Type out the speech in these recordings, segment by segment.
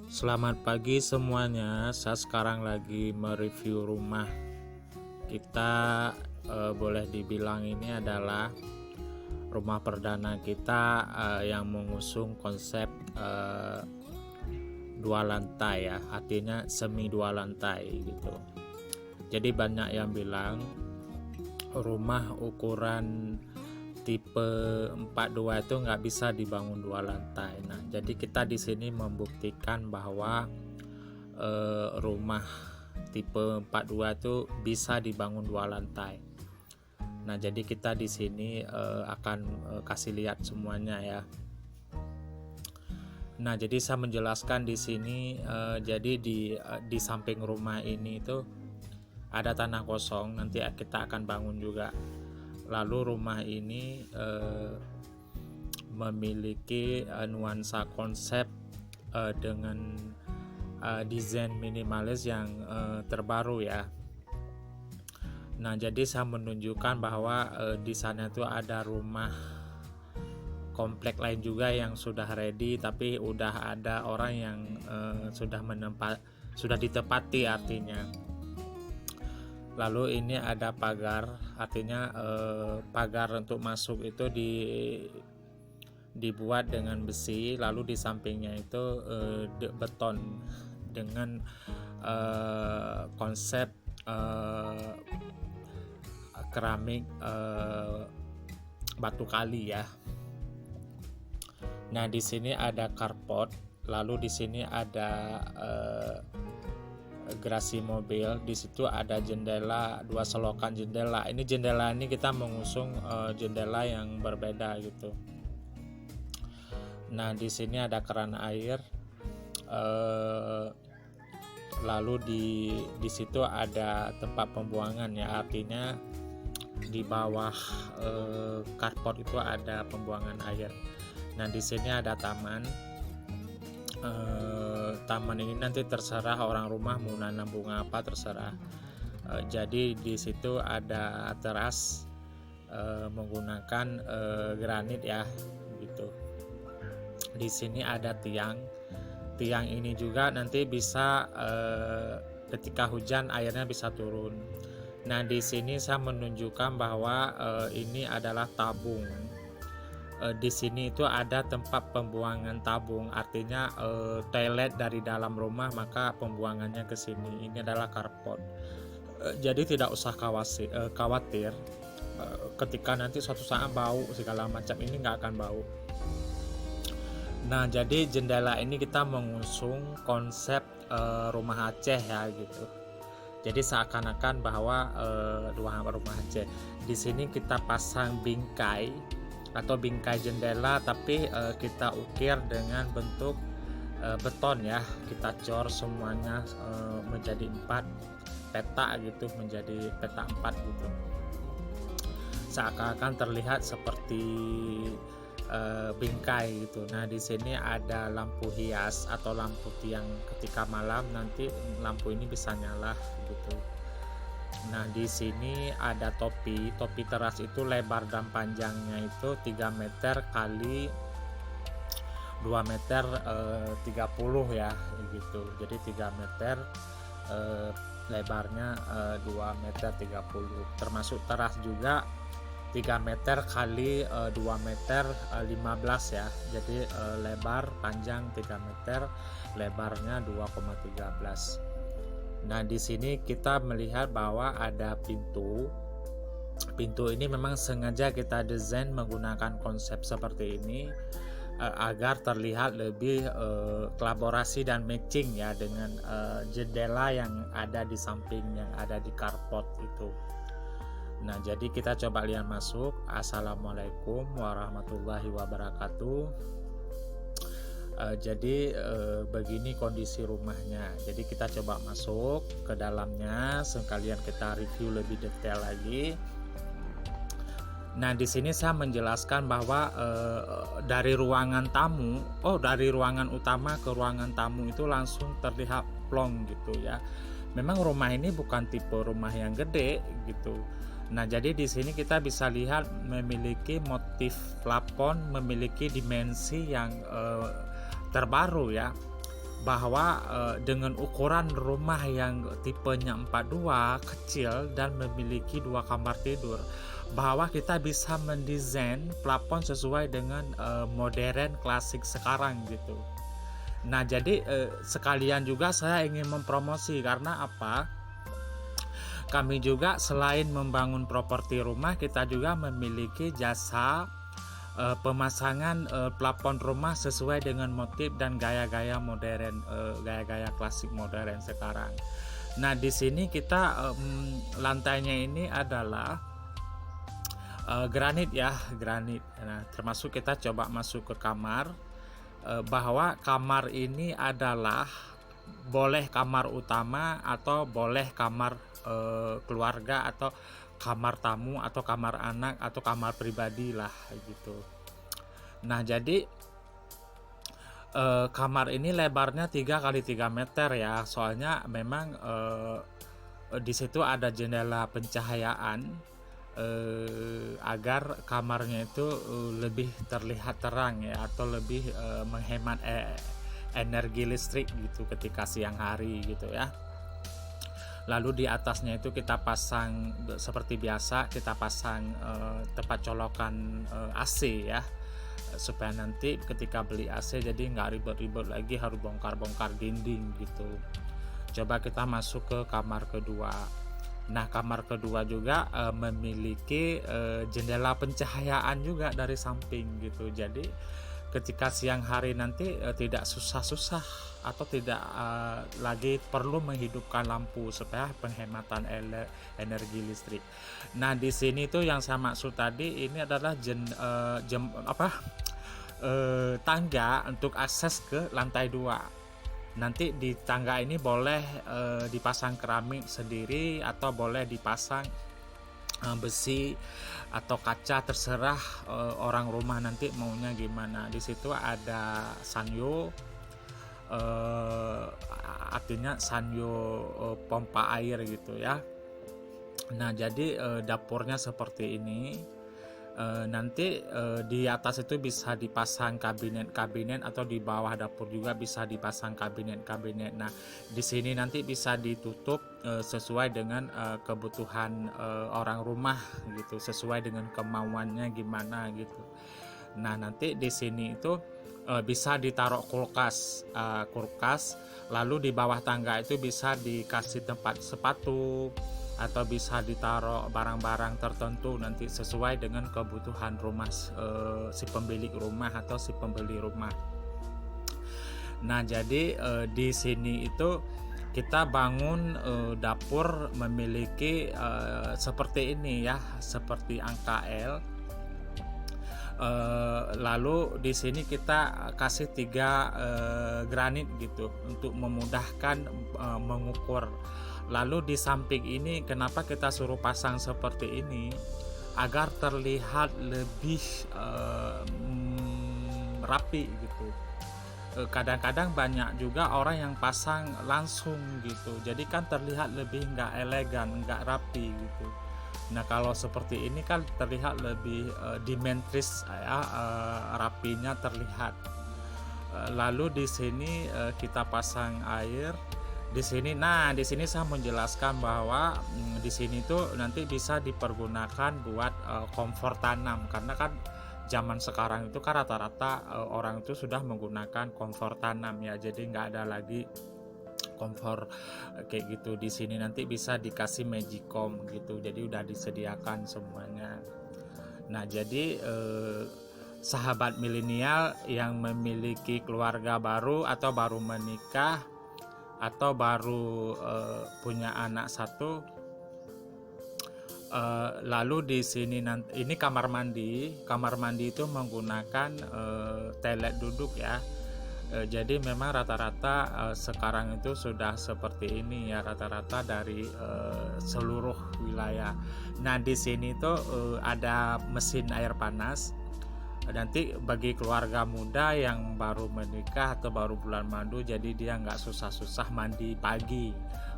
Selamat pagi semuanya. Saya sekarang lagi mereview rumah. Kita boleh dibilang ini adalah rumah perdana kita yang mengusung konsep dua lantai ya, artinya semi dua lantai gitu. Jadi banyak yang bilang rumah ukuran tipe 42 itu nggak bisa dibangun dua lantai. Nah, jadi kita di sini membuktikan bahwa rumah tipe 42 itu bisa dibangun dua lantai. Nah, jadi kita di sini akan kasih lihat semuanya ya. Nah, jadi saya menjelaskan di sini jadi di samping rumah ini itu ada tanah kosong, nanti kita akan bangun juga. Lalu rumah ini memiliki nuansa konsep dengan desain minimalis yang terbaru ya. Nah, jadi saya menunjukkan bahwa di sana itu ada rumah komplek lain juga yang sudah ready, tapi udah ada orang yang sudah ditempati artinya. Lalu ini ada pagar, artinya pagar untuk masuk itu dibuat dengan besi, lalu di sampingnya itu beton dengan konsep keramik batu kali ya. Nah, di sini ada carport, lalu di sini ada garasi mobil. Di situ ada jendela, dua selokan jendela. Ini jendela ini kita mengusung jendela yang berbeda gitu. Nah, di sini ada keran air. Lalu di situ ada tempat pembuangan ya, artinya di bawah carport itu ada pembuangan air. Nah, di sini ada taman. Taman ini nanti terserah orang rumah mau nanam bunga apa, terserah. Jadi di situ ada teras menggunakan granit ya gitu. Di sini ada tiang ini juga nanti bisa ketika hujan airnya bisa turun. Nah, di sini saya menunjukkan bahwa ini adalah tabung. Di sini itu ada tempat pembuangan tabung, artinya toilet dari dalam rumah, maka pembuangannya ke sini. Ini adalah carport. Jadi tidak usah khawatir ketika nanti suatu saat bau segala macam, ini nggak akan bau. Nah, jadi jendela ini kita mengusung konsep rumah Aceh ya gitu. Jadi seakan-akan bahwa rumah Aceh. Di sini kita pasang bingkai atau bingkai jendela, tapi kita ukir dengan bentuk beton ya. Kita cor semuanya menjadi 4 peta gitu, menjadi peta 4 gitu. Seakan-akan terlihat seperti bingkai gitu. Nah, di sini ada lampu hias atau lampu tiang, ketika malam nanti lampu ini bisa nyala gitu. Nah, di sini ada topi teras itu lebar dan panjangnya itu 3 meter kali 2 meter 30 ya gitu. Jadi 3 meter lebarnya 2 meter 30, termasuk teras juga 3 meter kali 2 meter 15 ya. Jadi lebar panjang 3 meter, lebarnya 2,13. Nah, di sini kita melihat bahwa ada pintu. Pintu ini memang sengaja kita desain menggunakan konsep seperti ini agar terlihat lebih kolaborasi dan matching ya dengan jendela yang ada di samping, yang ada di carport itu. Nah, jadi kita coba lihat masuk. Assalamualaikum warahmatullahi wabarakatuh. Jadi begini kondisi rumahnya. Jadi kita coba masuk ke dalamnya, sekalian kita review lebih detail lagi. Nah, di sini saya menjelaskan bahwa dari ruangan utama ke ruangan tamu itu langsung terlihat plong gitu ya. Memang rumah ini bukan tipe rumah yang gede gitu. Nah, jadi di sini kita bisa lihat memiliki motif plafon, memiliki dimensi yang terbaru ya. bahwa dengan ukuran rumah yang tipenya 42 kecil dan memiliki 2 kamar tidur, bahwa kita bisa mendesain plafon sesuai dengan modern klasik sekarang gitu. Nah jadi sekalian juga saya ingin mempromosi, karena apa? Kami juga selain membangun properti rumah, kita juga memiliki jasa pemasangan plafon rumah sesuai dengan motif dan gaya-gaya modern, gaya-gaya klasik modern sekarang. Nah di sini kita lantainya ini adalah granit ya, granit. Nah termasuk kita coba masuk ke kamar, bahwa kamar ini adalah boleh kamar utama atau boleh kamar keluarga atau kamar tamu atau kamar anak atau kamar pribadi lah gitu. Nah jadi kamar ini lebarnya 3 kali 3 meter ya, soalnya memang di situ ada jendela pencahayaan agar kamarnya itu lebih terlihat terang ya, atau lebih menghemat energi listrik gitu ketika siang hari gitu ya. Lalu di atasnya itu kita pasang seperti biasa, kita pasang tempat colokan AC ya, supaya nanti ketika beli AC jadi nggak ribet-ribet lagi harus bongkar-bongkar dinding gitu. Coba kita masuk ke kamar kedua. Nah kamar kedua juga memiliki jendela pencahayaan juga dari samping gitu. Jadi ketika siang hari nanti tidak susah-susah atau tidak lagi perlu menghidupkan lampu supaya penghematan energi listrik. Nah di sini tuh yang saya maksud tadi ini adalah tangga untuk akses ke lantai 2. Nanti di tangga ini boleh dipasang keramik sendiri atau boleh dipasang besi atau kaca, terserah orang rumah nanti maunya gimana. Di situ ada sanyo, artinya sanyo pompa air gitu ya. Nah jadi dapurnya seperti ini. Nanti di atas itu bisa dipasang kabinet-kabinet atau di bawah dapur juga bisa dipasang kabinet-kabinet. Nah di sini nanti bisa ditutup sesuai dengan kebutuhan orang rumah gitu, sesuai dengan kemauannya gimana gitu. Nah nanti di sini itu bisa ditaruh kulkas, lalu di bawah tangga itu bisa dikasih tempat sepatu atau bisa ditaruh barang-barang tertentu nanti sesuai dengan kebutuhan rumah si pemilik rumah atau si pembeli rumah. Nah jadi di sini itu kita bangun dapur memiliki seperti ini ya, seperti angka L. Lalu di sini kita kasih 3 granit gitu untuk memudahkan mengukur. Lalu di samping ini kenapa kita suruh pasang seperti ini, agar terlihat lebih rapi gitu. Kadang-kadang banyak juga orang yang pasang langsung gitu, jadi kan terlihat lebih nggak elegan, nggak rapi gitu. Nah kalau seperti ini kan terlihat lebih dimetris ya, rapinya terlihat. Lalu di sini kita pasang air di sini. Nah di sini saya menjelaskan bahwa di sini tuh nanti bisa dipergunakan buat kompor tanam, karena kan zaman sekarang itu kan rata-rata orang itu sudah menggunakan kompor tanam ya, jadi nggak ada lagi kompor kayak gitu. Di sini nanti bisa dikasih magicom gitu, jadi udah disediakan semuanya. Nah jadi sahabat milenial yang memiliki keluarga baru atau baru menikah atau baru punya anak 1, lalu di sini nanti ini kamar mandi itu menggunakan toilet duduk ya. Jadi memang rata-rata sekarang itu sudah seperti ini ya, rata-rata dari seluruh wilayah. Nah di sini tuh ada mesin air panas. Nanti bagi keluarga muda yang baru menikah atau baru bulan madu, jadi dia nggak susah-susah mandi pagi,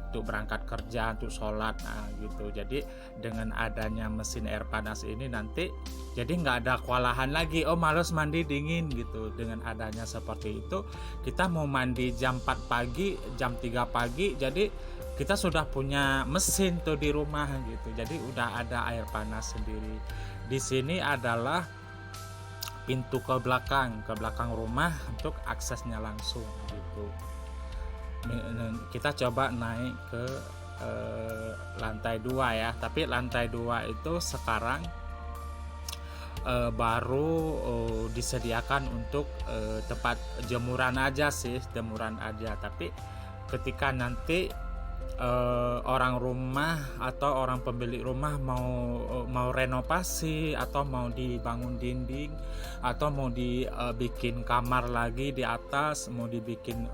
untuk berangkat kerja, untuk sholat, nah gitu. Jadi dengan adanya mesin air panas ini nanti jadi nggak ada kewalahan lagi, oh males mandi dingin gitu. Dengan adanya seperti itu, kita mau mandi jam 4 pagi, jam 3 pagi, jadi kita sudah punya mesin tuh di rumah gitu. Jadi udah ada air panas sendiri. Di sini adalah pintu ke belakang rumah untuk aksesnya langsung gitu. Kita coba naik ke lantai 2 ya, tapi lantai 2 itu sekarang baru disediakan untuk tempat jemuran aja sih, tapi ketika nanti orang rumah atau orang pemilik rumah mau renovasi atau mau dibangun dinding atau mau dibikin kamar lagi di atas, mau dibikin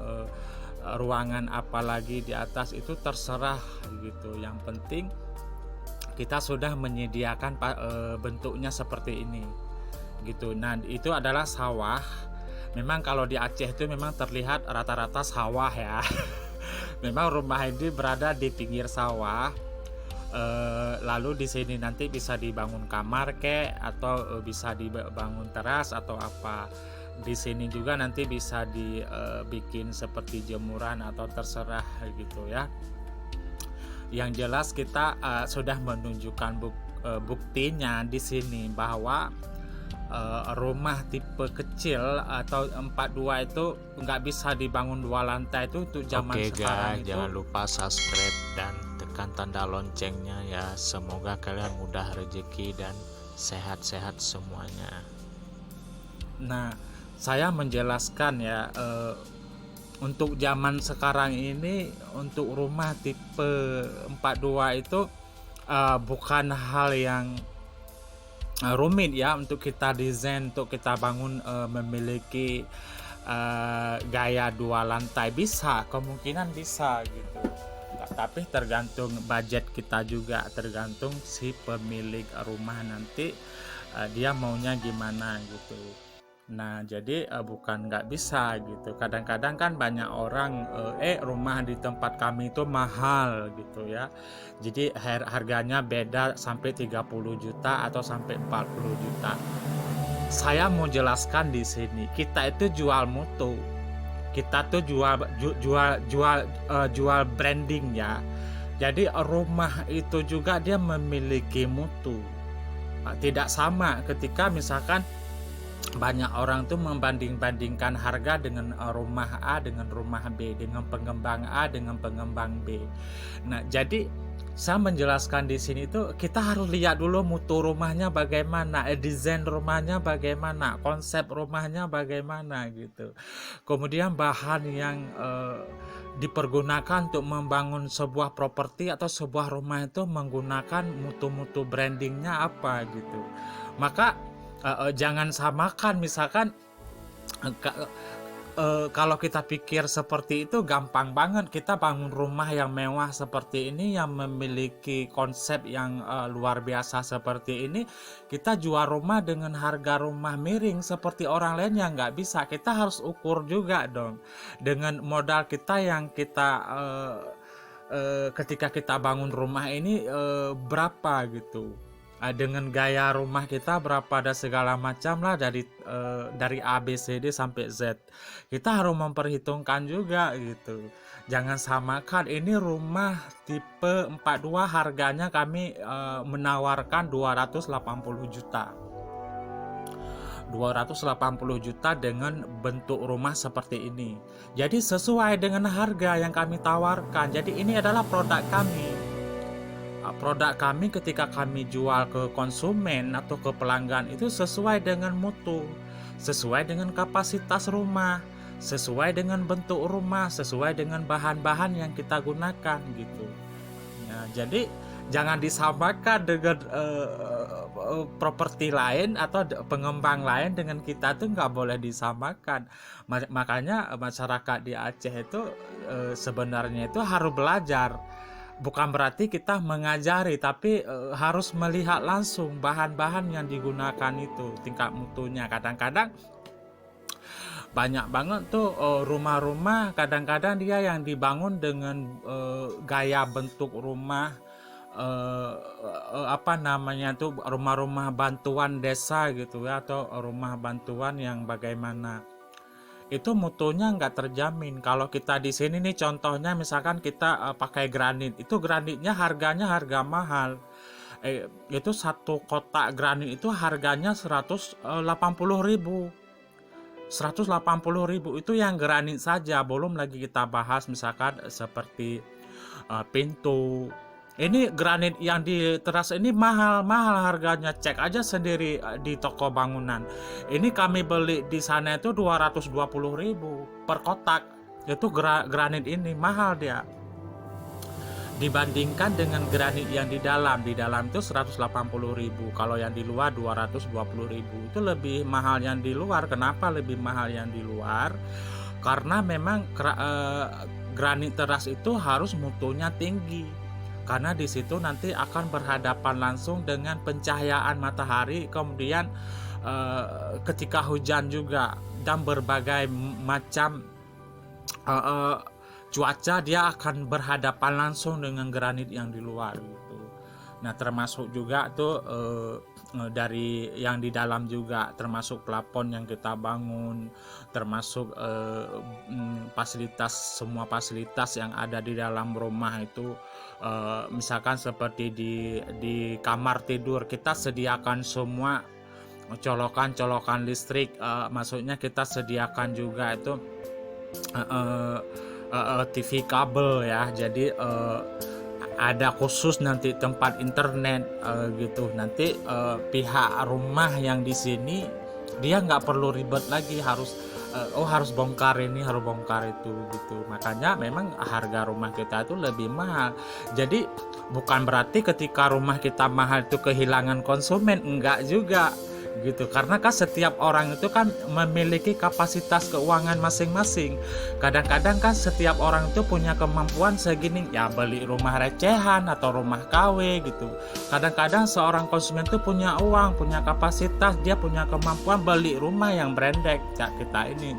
ruangan apa lagi di atas, itu terserah gitu. Yang penting kita sudah menyediakan bentuknya seperti ini gitu. Nah itu adalah sawah. Memang kalau di Aceh itu memang terlihat rata-rata sawah ya. Memang rumah ini berada di pinggir sawah. Lalu di sini nanti bisa dibangun kamar atau bisa dibangun teras atau apa. Di sini juga nanti bisa dibikin seperti jemuran atau terserah gitu ya. Yang jelas kita sudah menunjukkan buktinya di sini bahwa rumah tipe kecil atau 42 itu nggak bisa dibangun 2 lantai itu untuk zaman sekarang. Guys, jangan lupa subscribe dan tekan tanda loncengnya ya. Semoga kalian mudah rezeki dan sehat-sehat semuanya. Nah, saya menjelaskan ya, untuk zaman sekarang ini untuk rumah tipe 42 itu bukan hal yang rumit ya untuk kita desain, untuk kita bangun memiliki gaya 2 lantai. Bisa, kemungkinan bisa gitu. Tapi tergantung budget kita juga, tergantung si pemilik rumah nanti dia maunya gimana gitu. Nah jadi bukan nggak bisa gitu. Kadang-kadang kan banyak orang rumah di tempat kami itu mahal gitu ya. Jadi harganya beda sampai 30 juta atau sampai 40 juta. Saya mau jelaskan di sini, kita itu jual mutu. Kita tuh jual branding ya. Jadi rumah itu juga dia memiliki mutu. Tidak sama ketika misalkan banyak orang tuh membanding-bandingkan harga dengan rumah A dengan rumah B, dengan pengembang A dengan pengembang B. Nah, jadi saya menjelaskan di sini tuh kita harus lihat dulu mutu rumahnya bagaimana, desain rumahnya bagaimana, konsep rumahnya bagaimana gitu. Kemudian bahan yang dipergunakan untuk membangun sebuah properti atau sebuah rumah itu menggunakan mutu-mutu brandingnya apa gitu. Maka jangan samakan, misalkan kalau kita pikir seperti itu gampang banget. Kita bangun rumah yang mewah seperti ini, yang memiliki konsep yang luar biasa seperti ini, kita jual rumah dengan harga rumah miring seperti orang lain yang nggak bisa. Kita harus ukur juga dong dengan modal kita yang kita ketika kita bangun rumah ini berapa gitu. Dengan gaya rumah kita berapa, ada segala macam lah, dari A B C D sampai Z. Kita harus memperhitungkan juga gitu. Jangan samakan, ini rumah tipe 42 harganya kami menawarkan 280 juta. 280 juta dengan bentuk rumah seperti ini. Jadi sesuai dengan harga yang kami tawarkan. Jadi ini adalah produk kami. Produk kami ketika kami jual ke konsumen atau ke pelanggan itu sesuai dengan mutu, sesuai dengan kapasitas rumah, sesuai dengan bentuk rumah, sesuai dengan bahan-bahan yang kita gunakan gitu ya. Jadi jangan disamakan dengan properti lain atau pengembang lain dengan kita tuh nggak boleh disamakan. Makanya masyarakat di Aceh itu sebenarnya itu harus belajar. Bukan berarti kita mengajari, tapi harus melihat langsung bahan-bahan yang digunakan itu, tingkat mutunya. Kadang-kadang banyak banget tuh rumah-rumah, kadang-kadang dia yang dibangun dengan gaya bentuk rumah apa namanya tuh, rumah-rumah bantuan desa gitu ya, atau rumah bantuan yang bagaimana itu mutunya nggak terjamin. Kalau kita di sini nih contohnya, misalkan kita pakai granit, itu granitnya harganya harga mahal. Itu satu kotak granit itu harganya 180.000. 180.000 itu yang granit saja, belum lagi kita bahas misalkan seperti pintu. Ini granit yang di teras ini mahal harganya, cek aja sendiri di toko bangunan. Ini kami beli di sana itu 220.000 per kotak. Itu granit ini mahal dia, dibandingkan dengan granit yang di dalam itu 180.000, kalau yang di luar 220.000. Itu lebih mahal yang di luar. Kenapa lebih mahal yang di luar? Karena memang granit teras itu harus mutunya tinggi, karena di situ nanti akan berhadapan langsung dengan pencahayaan matahari, kemudian ketika hujan juga, dan berbagai macam cuaca, dia akan berhadapan langsung dengan granit yang di luar gitu. Nah, termasuk juga tuh dari yang di dalam juga, termasuk plafon yang kita bangun, termasuk semua fasilitas yang ada di dalam rumah itu. Misalkan seperti di kamar tidur, kita sediakan semua colokan listrik, maksudnya kita sediakan juga itu TV kabel ya, jadi ada khusus nanti tempat internet gitu. Nanti pihak rumah yang di sini dia nggak perlu ribet lagi, harus bongkar ini, harus bongkar itu gitu. Makanya memang harga rumah kita itu lebih mahal. Jadi bukan berarti ketika rumah kita mahal itu kehilangan konsumen, enggak juga gitu. Karena kan setiap orang itu kan memiliki kapasitas keuangan masing-masing. Kadang-kadang kan setiap orang itu punya kemampuan segini, ya beli rumah recehan atau rumah KW gitu. Kadang-kadang seorang konsumen itu punya uang, punya kapasitas, dia punya kemampuan beli rumah yang branded kayak kita ini.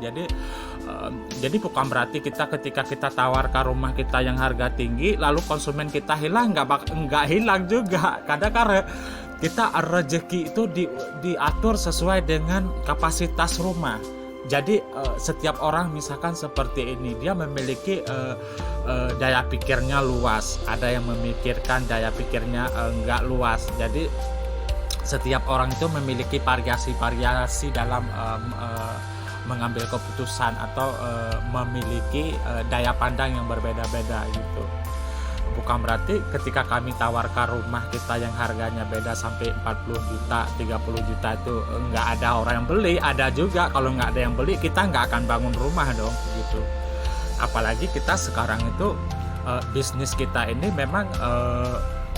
Jadi bukan berarti ketika kita tawarkan rumah kita yang harga tinggi lalu konsumen kita hilang, nggak hilang juga. Kadang-kadang kita rezeki itu diatur sesuai dengan kapasitas rumah. Jadi setiap orang misalkan seperti ini, dia memiliki daya pikirnya luas, ada yang memikirkan daya pikirnya enggak luas. Jadi setiap orang itu memiliki variasi dalam mengambil keputusan, atau memiliki daya pandang yang berbeda-beda gitu. Bukan berarti ketika kami tawarkan rumah kita yang harganya beda sampai 40 juta, 30 juta itu nggak ada orang yang beli. Ada juga, kalau nggak ada yang beli kita nggak akan bangun rumah dong gitu. Apalagi kita sekarang itu bisnis kita ini memang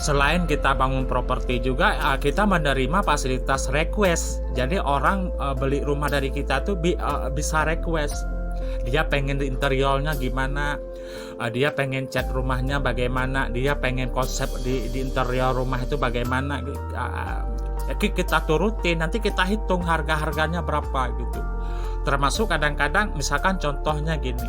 selain kita bangun properti juga kita menerima fasilitas request. Jadi orang beli rumah dari kita tuh bisa request. Dia pengen interiornya gimana, dia pengen cat rumahnya bagaimana, dia pengen konsep di interior rumah itu bagaimana, kita turutin, nanti kita hitung harganya berapa gitu. Termasuk kadang-kadang misalkan contohnya gini,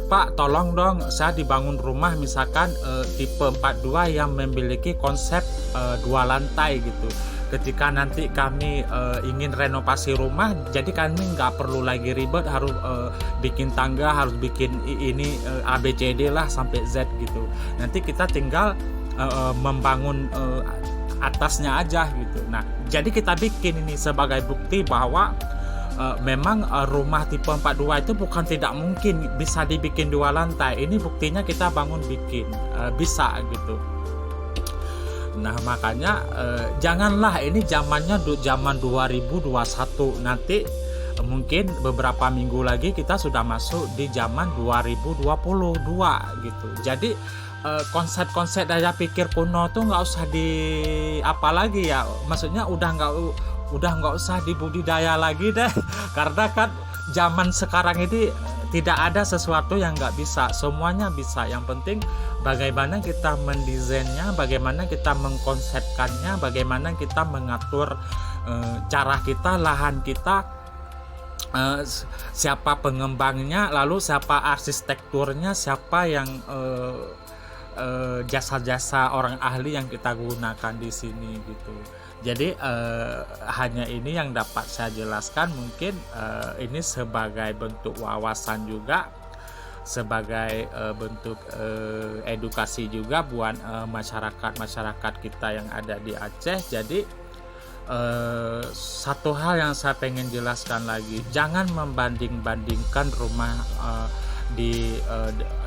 Pak tolong dong saya dibangun rumah misalkan tipe 42 yang memiliki konsep 2 lantai gitu. Ketika nanti kami ingin renovasi rumah, jadi kami nggak perlu lagi ribet harus bikin tangga, harus bikin ini ABCD lah sampai Z gitu. Nanti kita tinggal membangun atasnya aja gitu. Nah, jadi kita bikin ini sebagai bukti bahwa memang rumah tipe 42 itu bukan tidak mungkin bisa dibikin 2 lantai. Ini buktinya kita bikin bisa gitu. Nah, makanya janganlah ini zaman 2021, nanti mungkin beberapa minggu lagi kita sudah masuk di zaman 2022 gitu. Jadi konsep-konsep daya pikir kuno tuh nggak usah apalagi ya, maksudnya udah nggak usah dibudidaya lagi deh. Karena kan zaman sekarang ini tidak ada sesuatu yang nggak bisa, semuanya bisa. Yang penting bagaimana kita mendesainnya, bagaimana kita mengkonsepkannya, bagaimana kita mengatur cara kita, lahan kita, siapa pengembangnya, lalu siapa arsitekturnya, siapa yang jasa-jasa orang ahli yang kita gunakan di sini gitu. Jadi hanya ini yang dapat saya jelaskan, mungkin ini sebagai bentuk wawasan juga, sebagai bentuk edukasi juga buat masyarakat kita yang ada di Aceh. Jadi satu hal yang saya pengen jelaskan lagi, jangan membanding-bandingkan rumah di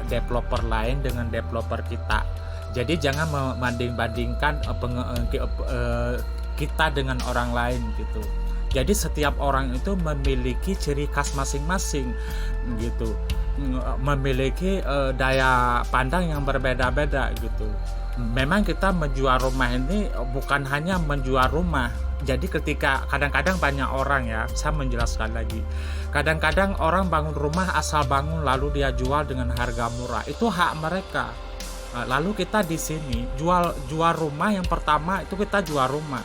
developer lain dengan developer kita. Jadi jangan membanding-bandingkan kita dengan orang lain gitu. Jadi setiap orang itu memiliki ciri khas masing-masing gitu, memiliki daya pandang yang berbeda-beda gitu. Memang kita menjual rumah ini bukan hanya menjual rumah. Jadi ketika kadang-kadang banyak orang, ya saya menjelaskan lagi, kadang-kadang orang bangun rumah asal bangun lalu dia jual dengan harga murah, itu hak mereka. Lalu kita di sini jual rumah, yang pertama itu kita jual rumah,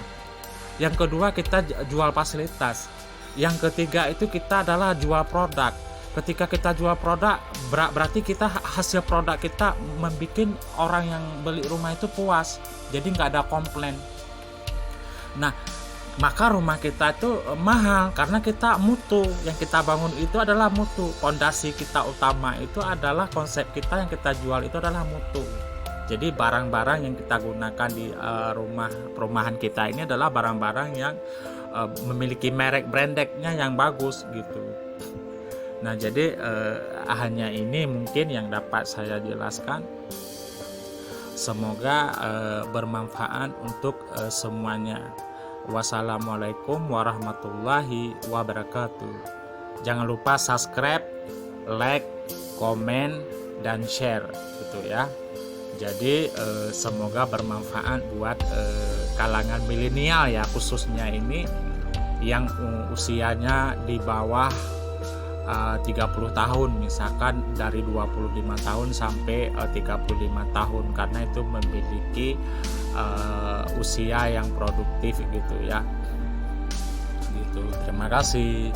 yang kedua kita jual fasilitas, yang ketiga itu kita adalah jual produk. Ketika kita jual produk, berarti kita hasil produk kita membuat orang yang beli rumah itu puas, jadi nggak ada komplain. Nah, maka rumah kita itu mahal karena kita mutu, yang kita bangun itu adalah mutu. Fondasi kita utama itu adalah konsep kita yang kita jual itu adalah mutu. Jadi barang-barang yang kita gunakan di perumahan kita ini adalah barang-barang yang memiliki merek brandnya yang bagus gitu. Nah, jadi hanya ini mungkin yang dapat saya jelaskan. Semoga bermanfaat untuk semuanya. Wassalamualaikum warahmatullahi wabarakatuh. Jangan lupa subscribe, like, komen, dan share gitu ya. Jadi semoga bermanfaat buat kalangan milenial ya, khususnya ini yang usianya di bawah 30 tahun, misalkan dari 25 tahun sampai 35 tahun, karena itu memiliki usia yang produktif gitu ya. Gitu. Terima kasih.